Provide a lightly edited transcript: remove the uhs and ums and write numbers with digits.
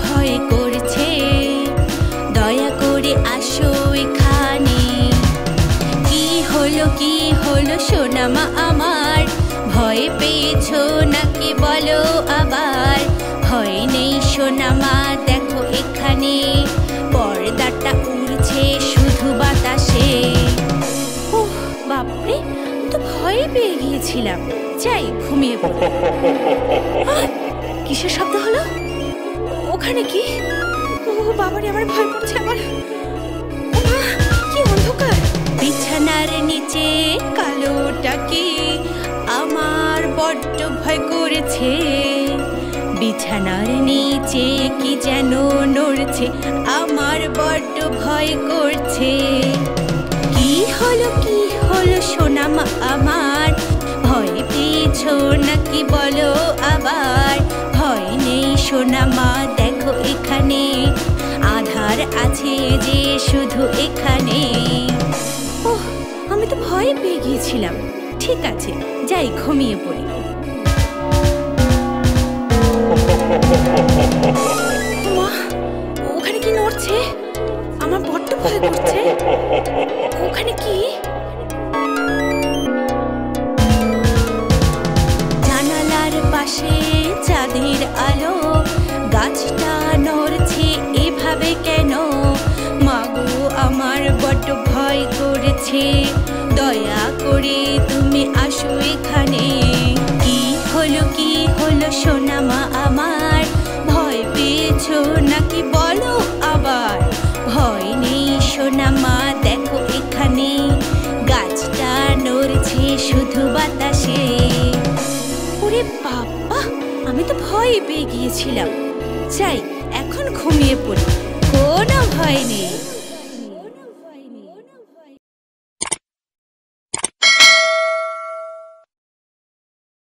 ভয় করছে, দয়া করে আসো এখানে। কি হলো সোনামা আমার, ভয় পেয়েছো নাকি বলো আবার? ভয় নেই সোনামা, দেখো এখানে পর্দাটা উড়ছে শুধু বাতাসে। ওহ বাপরে, তো ভয় পেয়ে গিয়েছিলাম। যাই ঘুমিয়ে পড়ি। কিসের শব্দ হলো? ওখানে কি? ও বাবারে, আমার ভয় করছে। আমার কি অন্ধকার! বিছানার নিচে কালোটা কি? আমার বড্ড ভয় করেছে। বিছানার নিচে কি যেন নড়ছে, আমার বড্ড ভয় করছে। কি হলো সোনামা আমার, ভয় পেয়েছো নাকি বলো আবার? ভয় নেই সোনামা, দেখো এখানে আধার আছে যে শুধু এখানে। ওহ, আমি তো ভয় পেয়ে গিয়েছিলাম। ঠিক আছে, যাই ঘুমিয়ে পড়ি। মা, ওখানে কি নড়ছে? আমার বড্ড ভয় করছে। ওখানে কি? জানালার পাশে চাঁদের আলো, গাছটা নড়ছে এভাবে কেন? মাগো, আমার বড্ড ভয় করেছে, দয়া করে তুমি আসো এখানে। কি হলো সোনামা আমার, ভয় পেয়েছো নাকি বলো আবার? ভয় নেই সোনামা, দেখো এখানে গাছটা নড়ছে শুধু বাতাসে। ওরে বাবা, আমি তো ভয় পেয়ে গিয়েছিলাম। যাই এখন ঘুমিয়ে পড়ি, কোনো ভয় নেই।